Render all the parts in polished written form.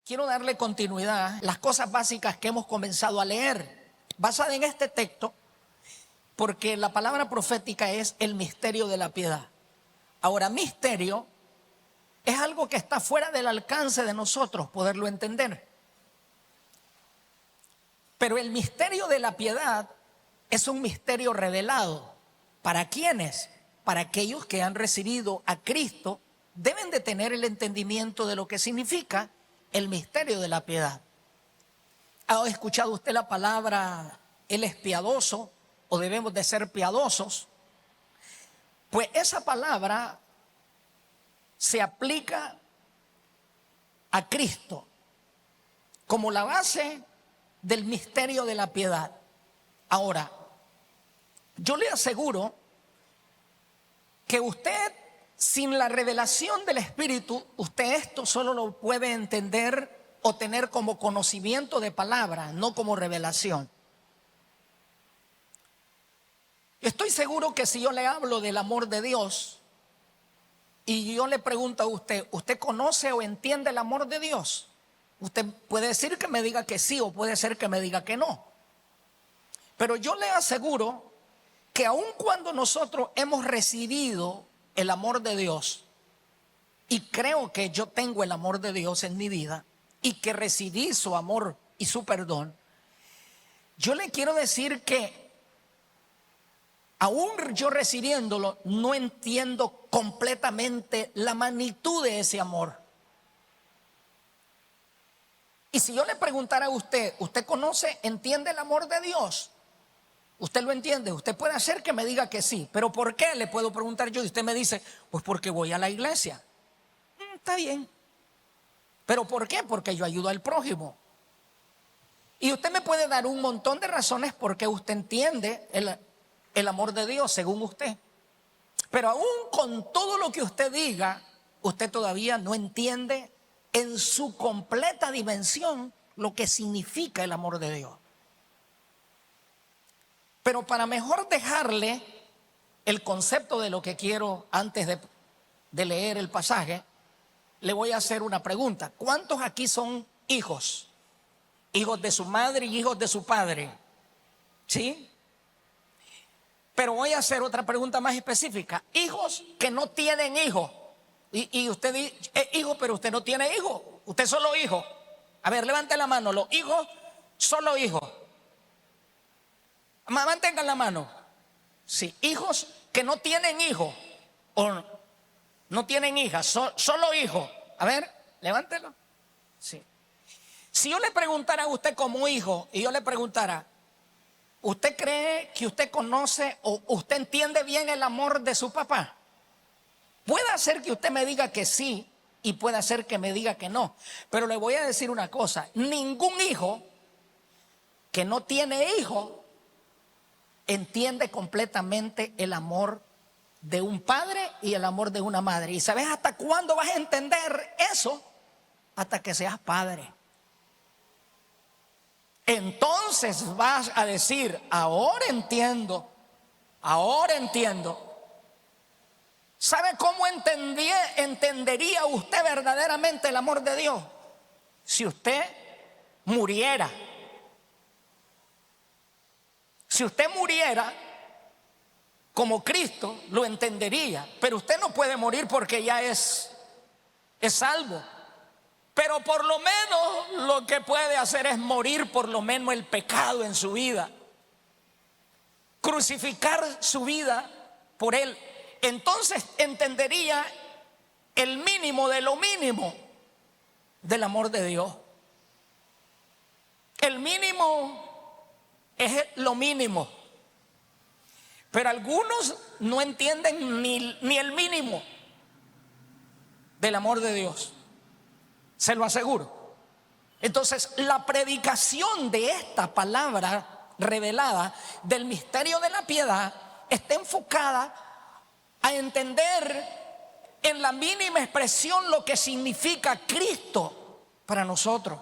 quiero darle continuidad a las cosas básicas que hemos comenzado a leer, basada en este texto, porque la palabra profética es el misterio de la piedad. Ahora, misterio es algo que está fuera del alcance de nosotros poderlo entender. Pero el misterio de la piedad es un misterio revelado. ¿Para quiénes? Para aquellos que han recibido a Cristo, deben de tener el entendimiento de lo que significa el misterio de la piedad. ¿Ha escuchado usted la palabra Él es piadoso o debemos de ser piadosos? Pues esa palabra se aplica a Cristo como la base del misterio de la piedad. Ahora, yo le aseguro que usted, sin la revelación del Espíritu, usted esto solo lo puede entender o tener como conocimiento de palabra, no como revelación. Estoy seguro que si yo le hablo del amor de Dios y yo le pregunto a usted, ¿usted conoce o entiende el amor de Dios? Usted puede decir que me diga que sí o puede ser que me diga que no. Pero yo le aseguro que aun cuando nosotros hemos recibido el amor de Dios, y creo que yo tengo el amor de Dios en mi vida, y que recibí su amor y su perdón, yo le quiero decir que aún yo recibiéndolo, no entiendo completamente la magnitud de ese amor. Y si yo le preguntara a usted, ¿usted conoce, entiende el amor de Dios? ¿Usted lo entiende? Usted puede hacer que me diga que sí, pero ¿por qué? Le puedo preguntar yo y usted me dice, pues porque voy a la iglesia. Está bien. ¿Pero por qué? Porque yo ayudo al prójimo. Y usted me puede dar un montón de razones por qué usted entiende el amor de Dios según usted. Pero aún con todo lo que usted diga, usted todavía no entiende en su completa dimensión lo que significa el amor de Dios. Pero para mejor dejarle el concepto de lo que quiero antes de leer el pasaje, le voy a hacer una pregunta. ¿Cuántos aquí son hijos? Hijos de su madre y hijos de su padre. ¿Sí? Pero voy a hacer otra pregunta más específica. Hijos que no tienen hijos. Y usted dice, hijo, pero usted no tiene hijo. Usted es solo hijo. A ver, levante la mano. Los hijos, solo hijos. Mantengan la mano. Sí, hijos que no tienen hijos o no tienen hijas, solo hijos. A ver, levántelo. Sí. Si yo le preguntara a usted como hijo y yo le preguntara, ¿usted cree que usted conoce o usted entiende bien el amor de su papá? Puede ser que usted me diga que sí y puede ser que me diga que no. Pero le voy a decir una cosa, ningún hijo que no tiene hijo entiende completamente el amor de un padre y el amor de una madre. ¿Y sabes hasta cuándo vas a entender eso? Hasta que seas padre. Entonces vas a decir, ahora entiendo. ¿Sabe cómo entendería usted verdaderamente el amor de Dios? Si usted muriera. Si usted muriera como Cristo, lo entendería. Pero usted no puede morir porque ya es salvo. Pero por lo menos lo que puede hacer es morir por lo menos el pecado en su vida. Crucificar su vida por él. Entonces entendería el mínimo de lo mínimo del amor de Dios. El mínimo es lo mínimo. Pero algunos no entienden ni el mínimo del amor de Dios. Se lo aseguro. Entonces, la predicación de esta palabra revelada del misterio de la piedad está enfocada a entender en la mínima expresión lo que significa Cristo para nosotros.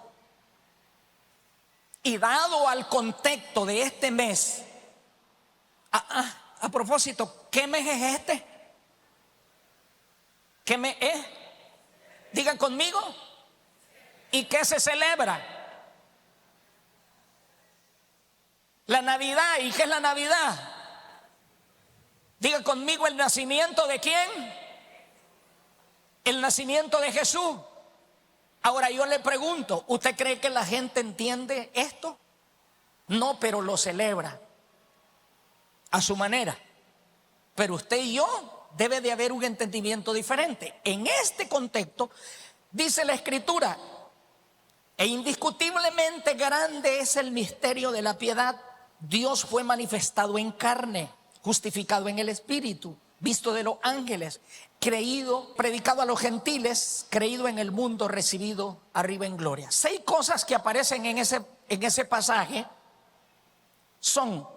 Y dado al contexto de este mes, a propósito, ¿qué mes es este? ¿Qué mes es? Digan conmigo. ¿Y qué se celebra? La Navidad. ¿Y qué es la Navidad? Diga conmigo, ¿el nacimiento de quién? El nacimiento de Jesús. Ahora yo le pregunto, ¿usted cree que la gente entiende esto? No, pero lo celebra a su manera. Pero usted y yo debe de haber un entendimiento diferente. En este contexto, dice la Escritura, e indiscutiblemente grande es el misterio de la piedad. Dios fue manifestado en carne, justificado en el Espíritu, visto de los ángeles, creído, predicado a los gentiles, creído en el mundo, recibido arriba en gloria. 6 cosas que aparecen en ese pasaje son: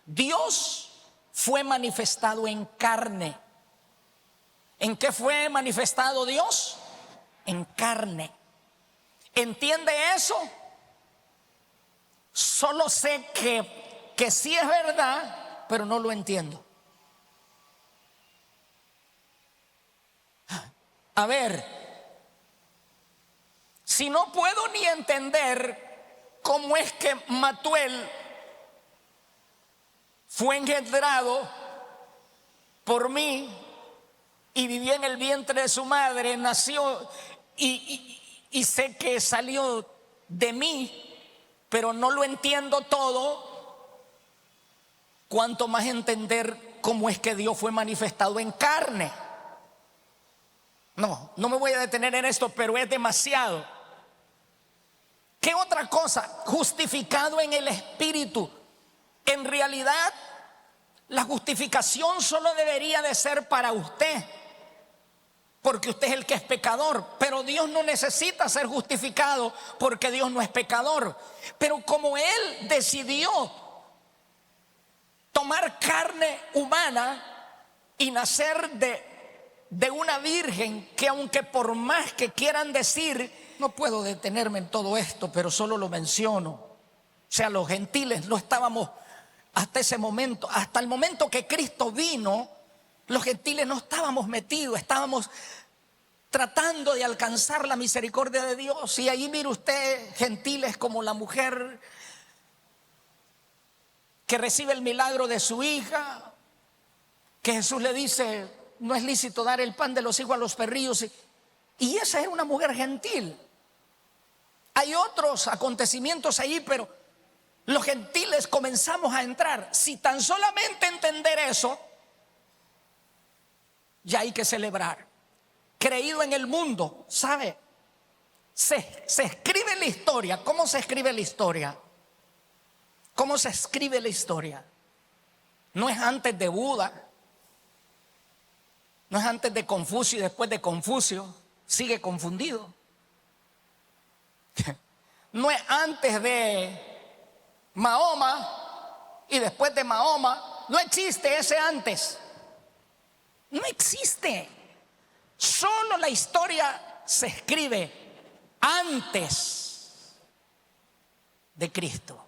Dios fue manifestado en carne. ¿En qué fue manifestado Dios? En carne. ¿Entiende eso? Solo sé que sí es verdad, pero no lo entiendo. A ver, si no puedo ni entender cómo es que Matuel fue engendrado por mí y vivió en el vientre de su madre, nació y sé que salió de mí, pero no lo entiendo todo, cuanto más entender cómo es que Dios fue manifestado en carne. No me voy a detener en esto, pero es demasiado. ¿Qué otra cosa? Justificado en el Espíritu. En realidad, la justificación solo debería de ser para usted, porque usted es el que es pecador. Pero Dios no necesita ser justificado, porque Dios no es pecador. Pero como Él decidió tomar carne humana y nacer de una virgen, que aunque por más que quieran decir, no puedo detenerme en todo esto, pero solo lo menciono. O sea, los gentiles no estábamos hasta ese momento, hasta el momento que Cristo vino, los gentiles no estábamos metidos, estábamos tratando de alcanzar la misericordia de Dios. Y ahí mire usted gentiles como la mujer que recibe el milagro de su hija, que Jesús le dice: no es lícito dar el pan de los hijos a los perrillos. Y esa era una mujer gentil. Hay otros acontecimientos ahí, pero los gentiles comenzamos a entrar. Si tan solamente entender eso, ya hay que celebrar. Creído en el mundo, ¿sabe? Se escribe la historia. ¿Cómo se escribe la historia? ¿Cómo se escribe la historia? No es antes de Buda, no es antes de Confucio y después de Confucio. Sigue confundido. No es antes de Mahoma y después de Mahoma. No existe ese antes. No existe. Solo la historia se escribe antes de Cristo,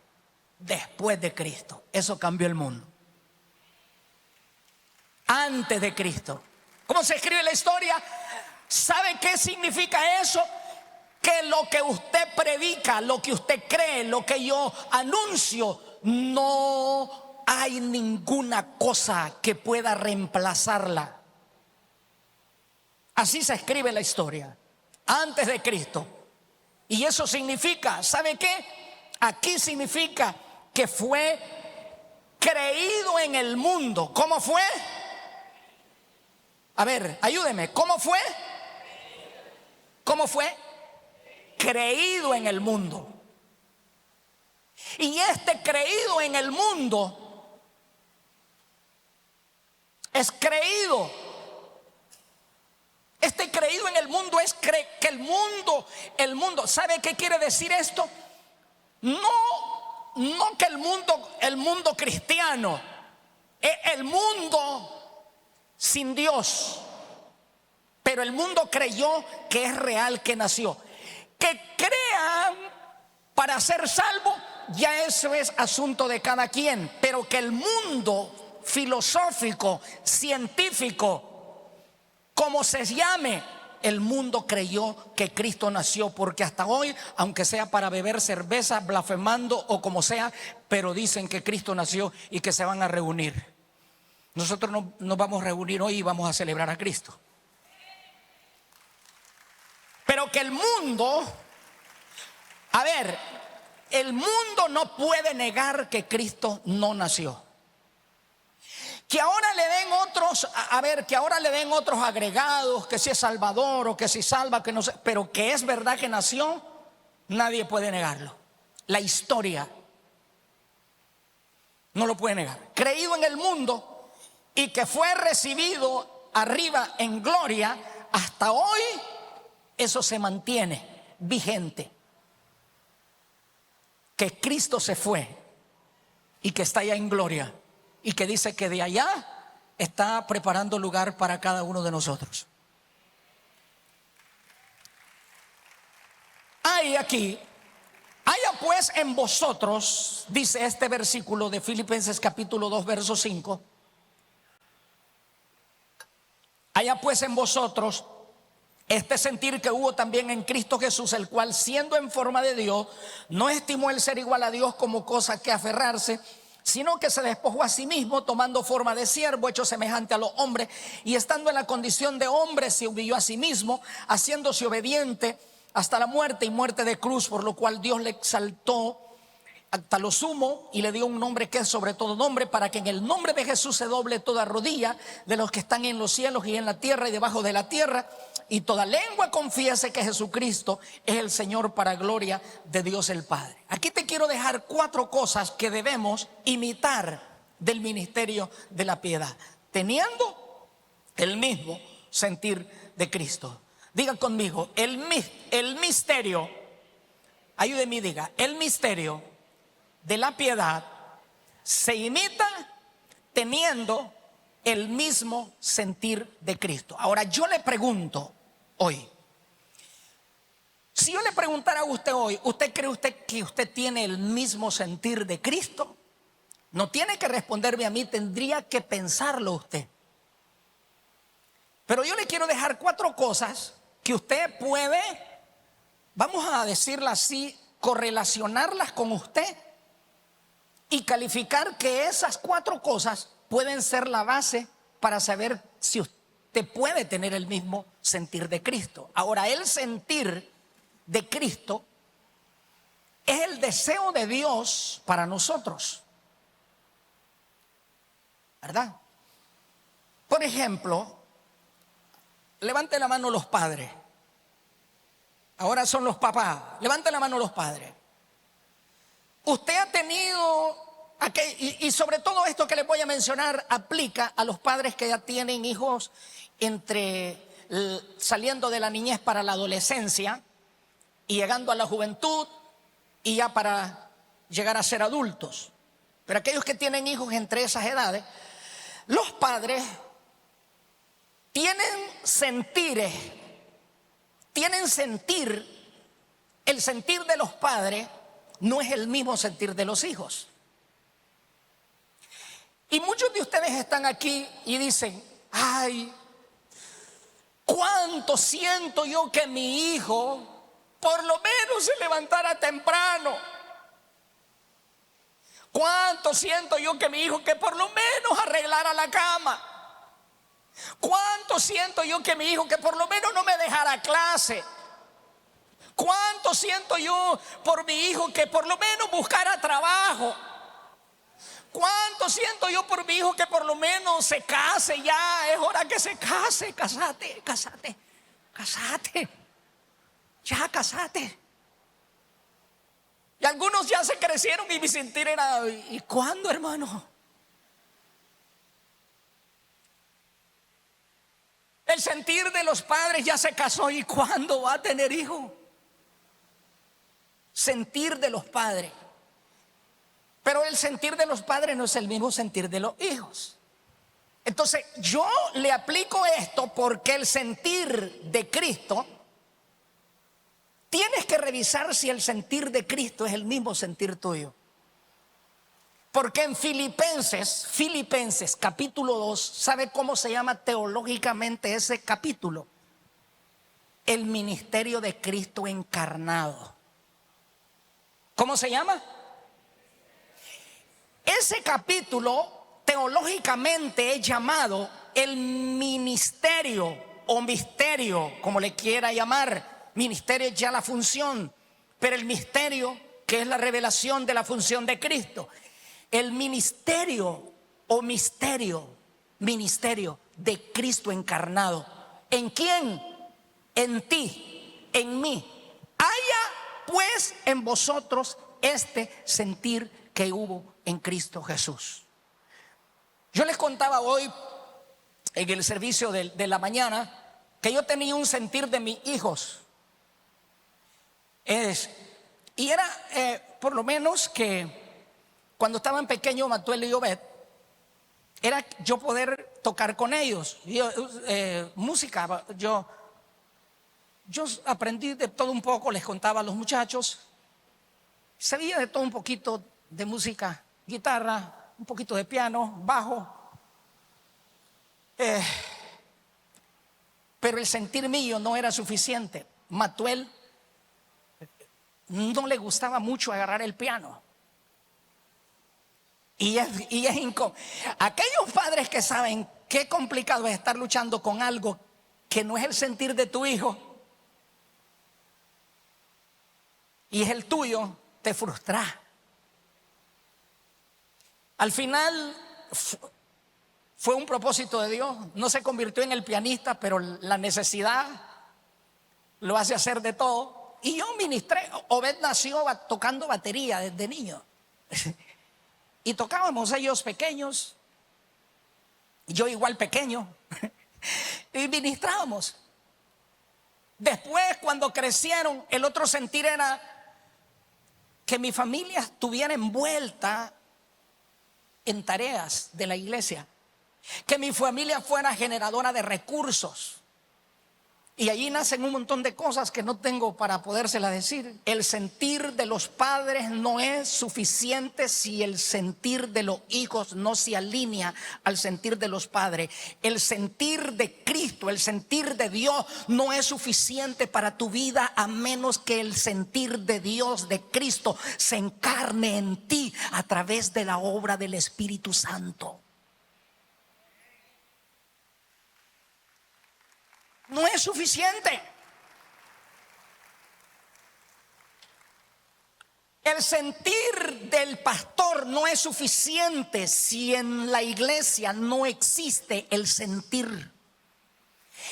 después de Cristo. Eso cambió el mundo. Antes de Cristo. ¿Cómo se escribe la historia? ¿Sabe qué significa eso? Que lo que usted predica, lo que usted cree, lo que yo anuncio, no hay ninguna cosa que pueda reemplazarla. Así se escribe la historia, antes de Cristo. Y eso significa, ¿sabe qué? Aquí significa que fue creído en el mundo. ¿Cómo fue? A ver, ayúdeme, ¿cómo fue? ¿Cómo fue? Creído en el mundo. Y este creído en el mundo es creído. Este creído en el mundo es que el mundo, ¿sabe qué quiere decir esto? No que el mundo cristiano, el mundo sin Dios, pero el mundo creyó que es real, que nació. Que crean para ser salvo, ya eso es asunto de cada quien. Pero que el mundo filosófico, científico, como se llame, el mundo creyó que Cristo nació, porque hasta hoy, aunque sea para beber cerveza, blasfemando o como sea, pero dicen que Cristo nació y que se van a reunir. Nosotros no nos vamos a reunir hoy y vamos a celebrar a Cristo. Pero que el mundo, a ver, el mundo no puede negar que Cristo no nació. Que ahora le den otros, que ahora le den otros agregados, que si es Salvador o que si salva, que no sé, pero que es verdad que nació, nadie puede negarlo. La historia no lo puede negar. Creído en el mundo y que fue recibido arriba en gloria, hasta hoy eso se mantiene vigente. Que Cristo se fue y que está allá en gloria y que dice que de allá está preparando lugar para cada uno de nosotros. Hay aquí, haya pues en vosotros, dice este versículo de Filipenses capítulo 2 verso 5, haya pues en vosotros este sentir que hubo también en Cristo Jesús, el cual siendo en forma de Dios, no estimó el ser igual a Dios como cosa que aferrarse, sino que se despojó a sí mismo, tomando forma de siervo, hecho semejante a los hombres, y estando en la condición de hombre, se humilló a sí mismo, haciéndose obediente hasta la muerte y muerte de cruz, por lo cual Dios le exaltó hasta lo sumo y le dio un nombre que es sobre todo nombre, para que en el nombre de Jesús se doble toda rodilla de los que están en los cielos y en la tierra y debajo de la tierra, y toda lengua confiese que Jesucristo es el Señor, para gloria de Dios el Padre. Aquí te quiero dejar 4 cosas que debemos imitar del ministerio de la piedad, teniendo el mismo sentir de Cristo. Digan conmigo, el misterio, ayúdeme y diga, el misterio de la piedad se imita teniendo el mismo sentir de Cristo. Ahora yo le pregunto hoy, si yo le preguntara a usted hoy, ¿usted cree que usted tiene el mismo sentir de Cristo? No tiene que responderme a mí, tendría que pensarlo usted. Pero yo le quiero dejar 4 cosas que usted puede, vamos a decirla así, correlacionarlas con usted y calificar que esas 4 cosas pueden ser la base para saber si usted puede tener el mismo sentir de Cristo. Ahora, el sentir de Cristo es el deseo de Dios para nosotros, ¿verdad? Por ejemplo, levante la mano los padres. Ahora son los papás. Levante la mano los padres. Usted ha tenido, y sobre todo esto que les voy a mencionar aplica a los padres que ya tienen hijos saliendo de la niñez para la adolescencia y llegando a la juventud y ya para llegar a ser adultos. Pero aquellos que tienen hijos entre esas edades, los padres tienen sentires, el sentir de los padres no es el mismo sentir de los hijos. Y muchos de ustedes están aquí y dicen, ay, cuánto siento yo que mi hijo por lo menos se levantara temprano. Cuánto siento yo que mi hijo que por lo menos arreglara la cama. Cuánto siento yo que mi hijo que por lo menos no me dejara clase. Cuánto siento yo por mi hijo que por lo menos buscara trabajo. Cuánto siento yo por mi hijo que por lo menos se case. Ya es hora que se case. Casate. Ya casate. Y algunos ya se crecieron y mi sentir era, ¿y cuándo, hermano? El sentir de los padres ya se casó, ¿y cuándo va a tener hijo? Sentir de los padres. Pero el sentir de los padres no es el mismo sentir de los hijos. Entonces yo le aplico esto porque el sentir de Cristo, tienes que revisar si el sentir de Cristo es el mismo sentir tuyo. Porque en Filipenses capítulo 2, ¿sabe cómo se llama teológicamente ese capítulo? el ministerio de Cristo encarnado. ¿Cómo se llama? Ese capítulo teológicamente es llamado el ministerio o misterio, como le quiera llamar. Ministerio es ya la función, pero el misterio, que es la revelación de la función de Cristo. El ministerio o ministerio de Cristo encarnado. ¿En quién? En ti, en mí. Haya pues en vosotros este sentir que hubo en Cristo Jesús. Yo les contaba hoy en el servicio de la mañana que yo tenía un sentir de mis hijos. Y era por lo menos que cuando estaban pequeños Matuel y Obed, era yo poder tocar con ellos. Música, yo aprendí de todo un poco, les contaba a los muchachos. Sabía de todo un poquito de música, guitarra, un poquito de piano, bajo. Pero el sentir mío no era suficiente. Matuel no le gustaba mucho agarrar el piano. Y es incómodo. Aquellos padres que saben qué complicado es estar luchando con algo que no es el sentir de tu hijo y es el tuyo, te frustra. Al final fue un propósito de Dios. No se convirtió en el pianista, pero la necesidad lo hace hacer de todo. Y yo ministré. Obed nació tocando batería desde niño. Y tocábamos ellos pequeños, yo igual pequeño, y ministrábamos. Después, cuando crecieron, el otro sentir era que mi familia estuviera envuelta en tareas de la iglesia, que mi familia fuera generadora de recursos. Y allí nacen un montón de cosas que no tengo para podérselas decir. El sentir de los padres no es suficiente si el sentir de los hijos no se alinea al sentir de los padres. El sentir de Cristo, el sentir de Dios no es suficiente para tu vida a menos que el sentir de Dios, de Cristo, se encarne en ti a través de la obra del Espíritu Santo. No es suficiente. El sentir del pastor no es suficiente si en la iglesia no existe el sentir.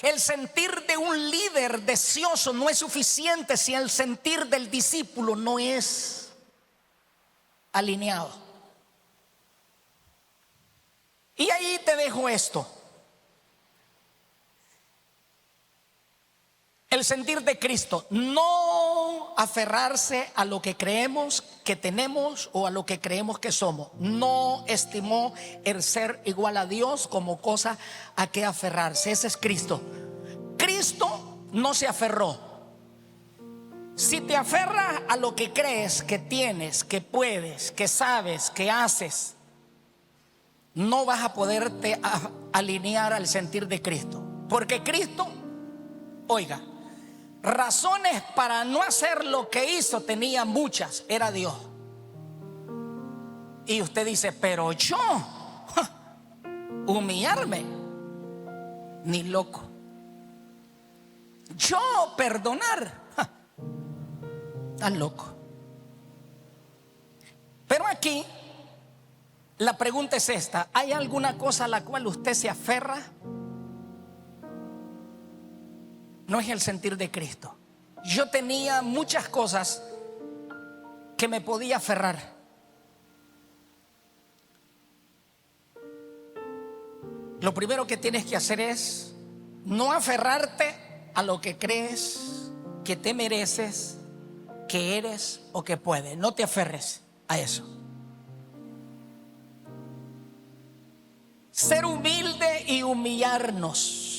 El sentir de un líder deseoso no es suficiente si el sentir del discípulo no es alineado. Y ahí te dejo esto. El sentir de Cristo, no aferrarse a lo que creemos que tenemos o a lo que creemos que somos. No estimó el ser igual a Dios como cosa a que aferrarse. Ese es Cristo. Cristo no se aferró. Si te aferras a lo que crees que tienes, que puedes, que sabes, que haces, no vas a poderte alinear al sentir de Cristo. Porque Cristo, oiga, razones para no hacer lo que hizo tenía muchas, era Dios. Y usted dice, pero yo, humillarme, ni loco. Yo perdonar, tan loco. Pero aquí la pregunta es esta: ¿hay alguna cosa a la cual usted se aferra? No es el sentir de Cristo. Yo tenía muchas cosas que me podía aferrar. Lo primero que tienes que hacer es no aferrarte a lo que crees que te mereces, que eres o que puedes. No te aferres a eso. Ser humilde y humillarnos.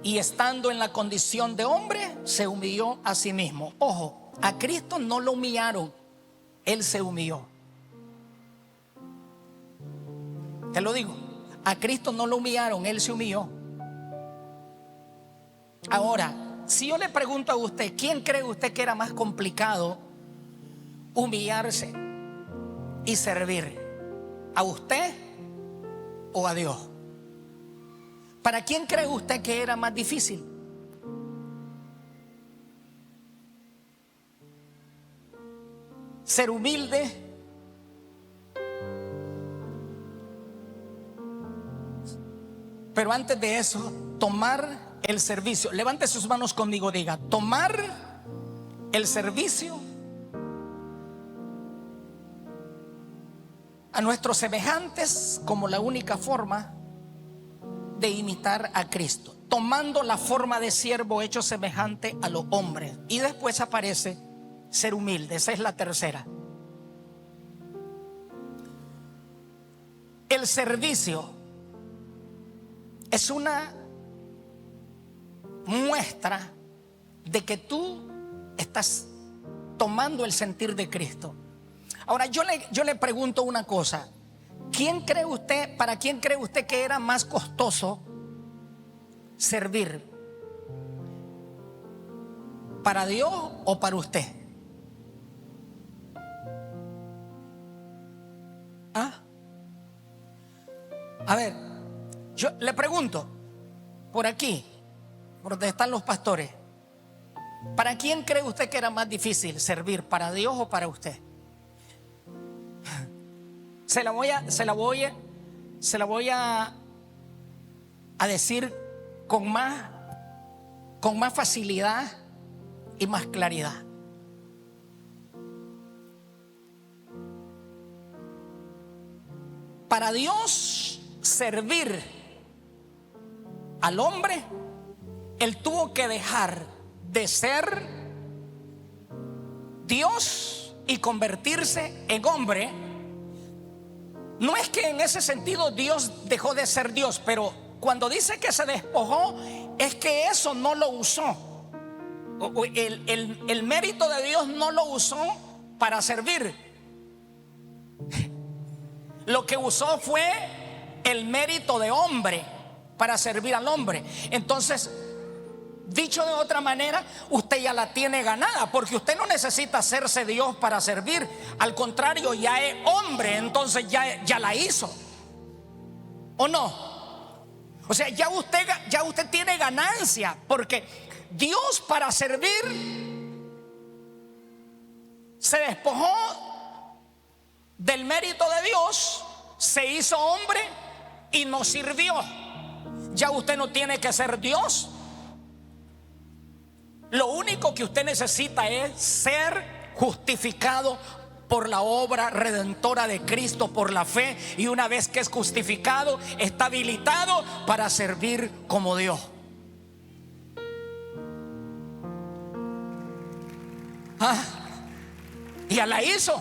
Y estando en la condición de hombre, se humilló a sí mismo. Ojo, a Cristo no lo humillaron, Él se humilló. Te lo digo, a Cristo no lo humillaron, Él se humilló. Ahora, si yo le pregunto a usted, ¿quién cree usted que era más complicado humillarse y servir? ¿A usted o a Dios? ¿Para quién cree usted que era más difícil? Ser humilde, pero antes de eso, tomar el servicio. Levante sus manos conmigo, diga: tomar el servicio a nuestros semejantes como la única forma de imitar a Cristo, tomando la forma de siervo hecho semejante a los hombres. Y después aparece ser humilde. Esa es la tercera. El servicio es una muestra de que tú estás tomando el sentir de Cristo. Ahora yo le pregunto una cosa: ¿para quién cree usted que era más costoso servir? ¿Para Dios o para usted? ¿Ah? A ver, yo le pregunto, por aquí, por donde están los pastores, ¿para quién cree usted que era más difícil servir? ¿Para Dios o para usted? Se la voy a decir con más facilidad y más claridad. Para Dios servir al hombre, Él tuvo que dejar de ser Dios y convertirse en hombre. No es que en ese sentido Dios dejó de ser Dios, pero cuando dice que se despojó, es que eso no lo usó. El mérito de Dios no lo usó para servir. Lo que usó fue el mérito de hombre para servir al hombre. Entonces, dicho de otra manera, usted ya la tiene ganada, porque usted no necesita hacerse Dios para servir. Al contrario, ya es hombre, entonces ya la hizo. ¿O no? O sea, ya usted tiene ganancia, porque Dios, para servir, se despojó del mérito de Dios, se hizo hombre y nos sirvió. Ya usted no tiene que ser Dios. Lo único que usted necesita es ser justificado por la obra redentora de Cristo, por la fe. Y una vez que es justificado, está habilitado para servir como Dios. Ya la hizo.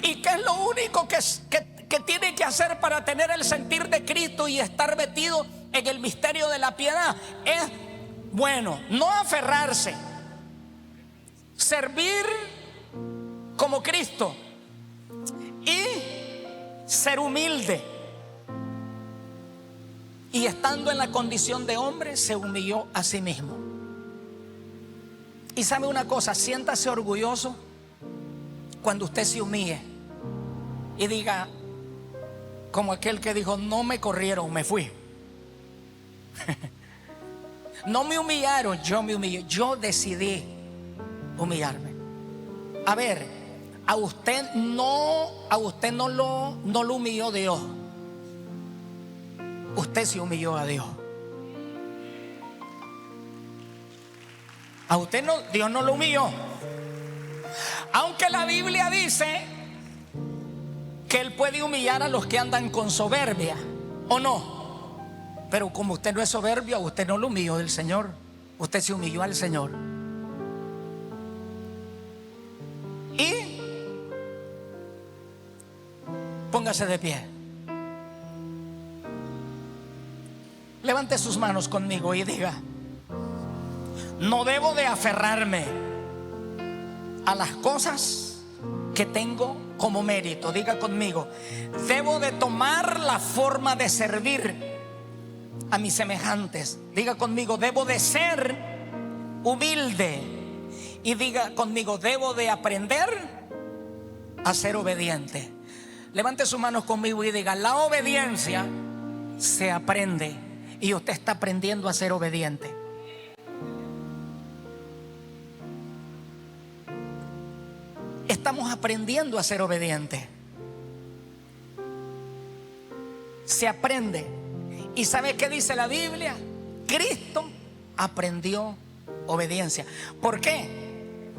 ¿Y qué es lo único que tiene que hacer para tener el sentir de Cristo y estar metido en el misterio de la piedad? Es, bueno, no aferrarse, servir como Cristo y ser humilde. Y estando en la condición de hombre, se humilló a sí mismo. Y sabe una cosa, siéntase orgulloso cuando usted se humille y diga, como aquel que dijo: no me corrieron, me fui. No me humillaron, yo me humillé. Yo decidí humillarme. A ver, a usted no lo humilló Dios. Usted se humilló a Dios. A usted no, Dios no lo humilló. Aunque la Biblia dice que Él puede humillar a los que andan con soberbia, ¿o no? Pero como usted no es soberbio, usted no lo humilló del Señor. Usted se humilló al Señor. Y póngase de pie. Levante sus manos conmigo y diga: no debo de aferrarme a las cosas que tengo como mérito. Diga conmigo: debo de tomar la forma de servir a mis semejantes. Diga conmigo, debo de ser humilde. Y diga conmigo, debo de aprender a ser obediente. Levante sus manos conmigo y diga, la obediencia se aprende. Y usted está aprendiendo a ser obediente. Estamos aprendiendo a ser obedientes. Se aprende. ¿Y sabe qué dice la Biblia? Cristo aprendió obediencia. ¿Por qué?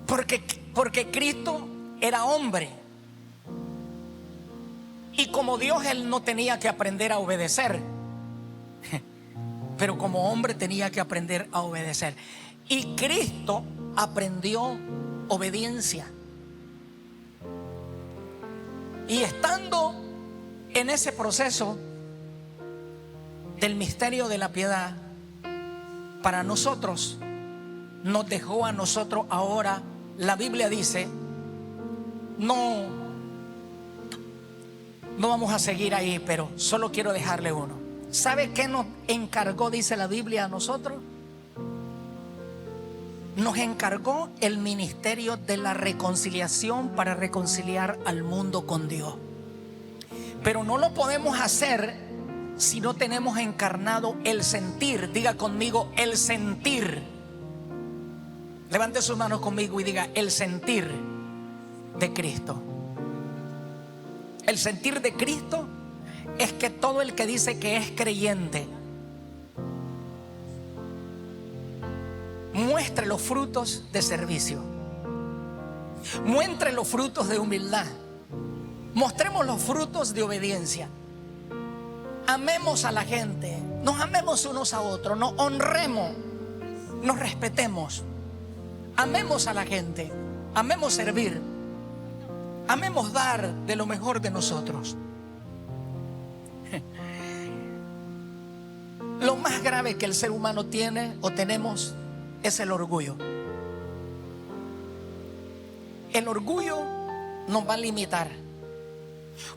Porque Cristo era hombre. Y como Dios, Él no tenía que aprender a obedecer. Pero como hombre tenía que aprender a obedecer. Y Cristo aprendió obediencia. Y estando en ese proceso del misterio de la piedad, para nosotros, nos dejó a nosotros ahora, la Biblia dice, no vamos a seguir ahí, pero solo quiero dejarle uno. ¿Sabe qué nos encargó, dice la Biblia, a nosotros? Nos encargó el ministerio de la reconciliación para reconciliar al mundo con Dios. Pero no lo podemos hacer si no tenemos encarnado el sentir. Diga conmigo, el sentir. Levante sus manos conmigo y diga, el sentir de Cristo. El sentir de Cristo es que todo el que dice que es creyente muestre los frutos de servicio, muestre los frutos de humildad, mostremos los frutos de obediencia. Amemos a la gente, nos amemos unos a otros, nos honremos, nos respetemos, amemos a la gente, amemos servir, amemos dar de lo mejor de nosotros. Lo más grave que el ser humano tiene o tenemos es el orgullo. El orgullo nos va a limitar.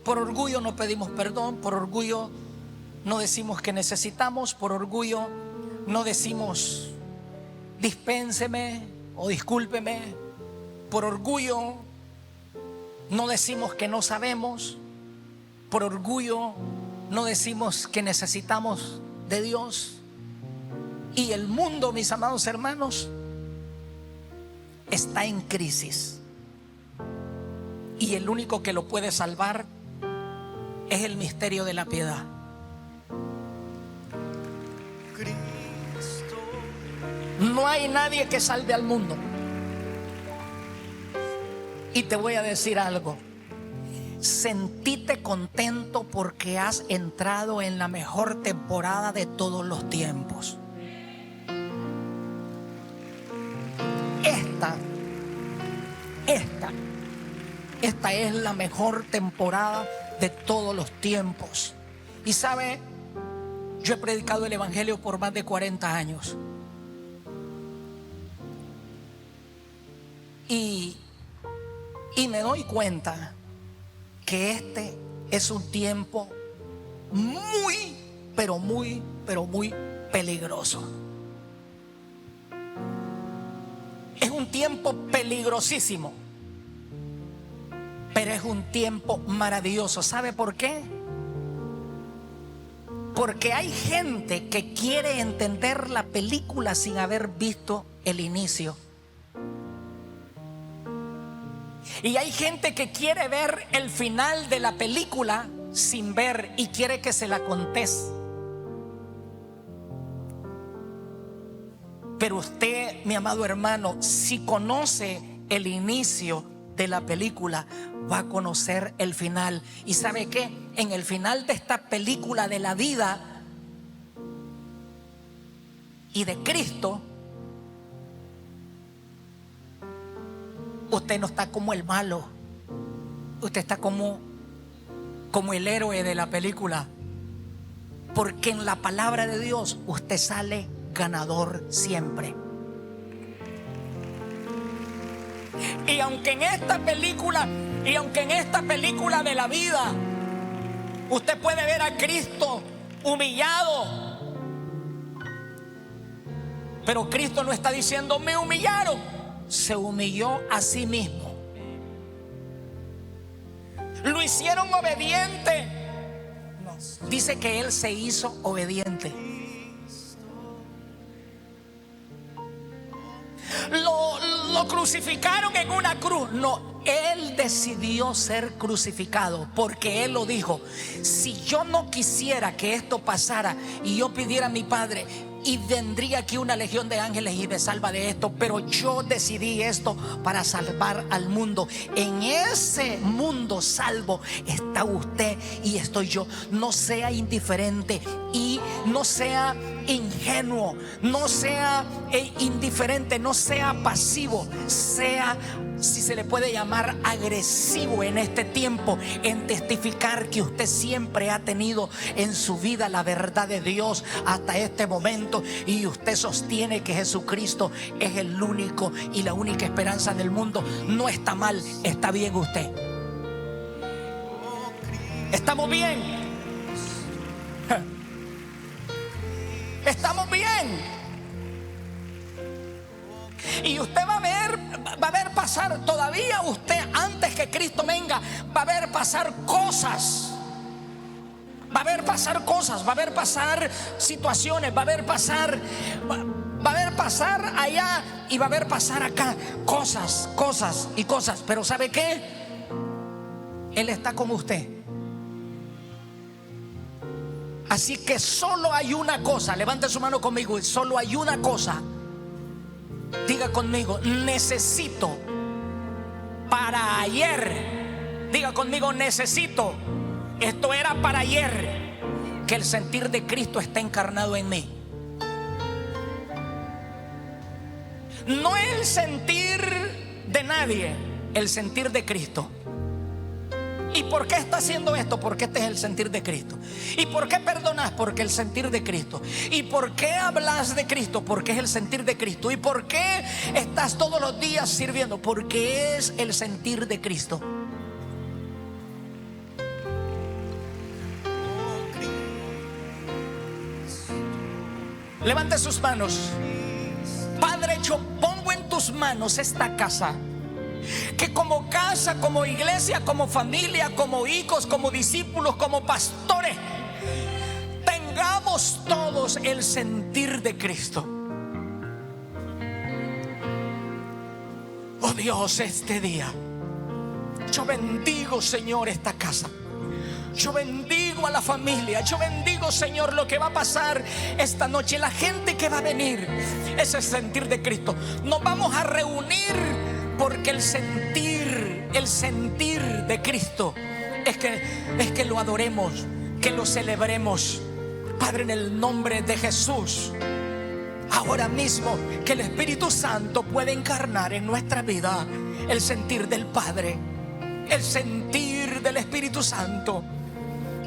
Por orgullo no pedimos perdón, por orgullo no decimos que necesitamos, por orgullo no decimos dispénseme o discúlpeme, por orgullo no decimos que no sabemos, por orgullo no decimos que necesitamos de Dios. Y el mundo, mis amados hermanos, está en crisis. Y el único que lo puede salvar es el misterio de la piedad. No hay nadie que salve al mundo. Y te voy a decir algo. Sentíte contento porque has entrado en la mejor temporada de todos los tiempos. Esta es la mejor temporada de todos los tiempos. Y sabe, yo he predicado el evangelio por más de 40 años. Y me doy cuenta que este es un tiempo muy, pero muy peligroso. Es un tiempo peligrosísimo, pero es un tiempo maravilloso. ¿Sabe por qué? Porque hay gente que quiere entender la película sin haber visto el inicio. Y hay gente que quiere ver el final de la película sin ver y quiere que se la contes. Pero usted, mi amado hermano, si conoce el inicio de la película, va a conocer el final. ¿Y sabe qué? En el final de esta película de la vida y de Cristo, usted no está como el malo, usted está como el héroe de la película, porque en la palabra de Dios usted sale ganador siempre. Y aunque en esta película de la vida usted puede ver a Cristo humillado. Pero Cristo no está diciendo me humillaron. Se humilló a sí mismo. Lo hicieron obediente. Dice que Él se hizo obediente. Lo crucificaron en una cruz. No, Él decidió ser crucificado porque Él lo dijo. Si yo no quisiera que esto pasara y yo pidiera a mi Padre, y vendría aquí una legión de ángeles y me salva de esto, pero yo decidí esto para salvar al mundo. En ese mundo salvo está usted y estoy yo. No sea indiferente y no sea ingenuo, no sea indiferente, no sea pasivo, sea, si se le puede llamar, agresivo en este tiempo, en testificar que usted siempre ha tenido en su vida la verdad de Dios hasta este momento, y usted sostiene que Jesucristo es el único y la única esperanza del mundo. No está mal, está bien usted. Estamos bien. Estamos bien. Y usted va a ver pasar, todavía usted, antes que Cristo venga, va a ver pasar cosas. Va a ver pasar cosas, va a ver pasar situaciones, va a ver pasar allá y va a ver pasar acá cosas y cosas. Pero ¿sabe qué? Él está con usted. Así que solo hay una cosa. Levante su mano conmigo y solo hay una cosa. Diga conmigo, necesito para ayer. Diga conmigo, necesito. Esto era para ayer, que el sentir de Cristo está encarnado en mí. No el sentir de nadie, el sentir de Cristo. ¿Y por qué está haciendo esto? Porque este es el sentir de Cristo. ¿Y por qué perdonas? Porque el sentir de Cristo. ¿Y por qué hablas de Cristo? Porque es el sentir de Cristo. ¿Y por qué estás todos los días sirviendo? Porque es el sentir de Cristo. Levante sus manos. Padre, yo pongo en tus manos esta casa. Que como casa, como iglesia, como familia, como hijos, como discípulos, como pastores, tengamos todos el sentir de Cristo. Oh Dios, este día yo bendigo, Señor, esta casa. Yo bendigo a la familia. Yo bendigo, Señor, lo que va a pasar esta noche. La gente que va a venir, ese sentir de Cristo. Nos vamos a reunir porque el sentir de Cristo es que lo adoremos, que lo celebremos. Padre, en el nombre de Jesús, ahora mismo que el Espíritu Santo puede encarnar en nuestra vida el sentir del Padre, el sentir del Espíritu Santo.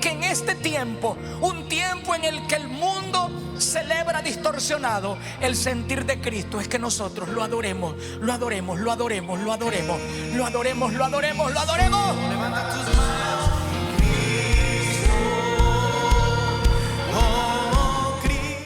Que en este tiempo, un tiempo en el que el mundo celebra distorsionado, el sentir de Cristo es que nosotros lo adoremos, lo adoremos, lo adoremos, lo adoremos, lo adoremos, lo adoremos, lo adoremos. Levanta tus manos.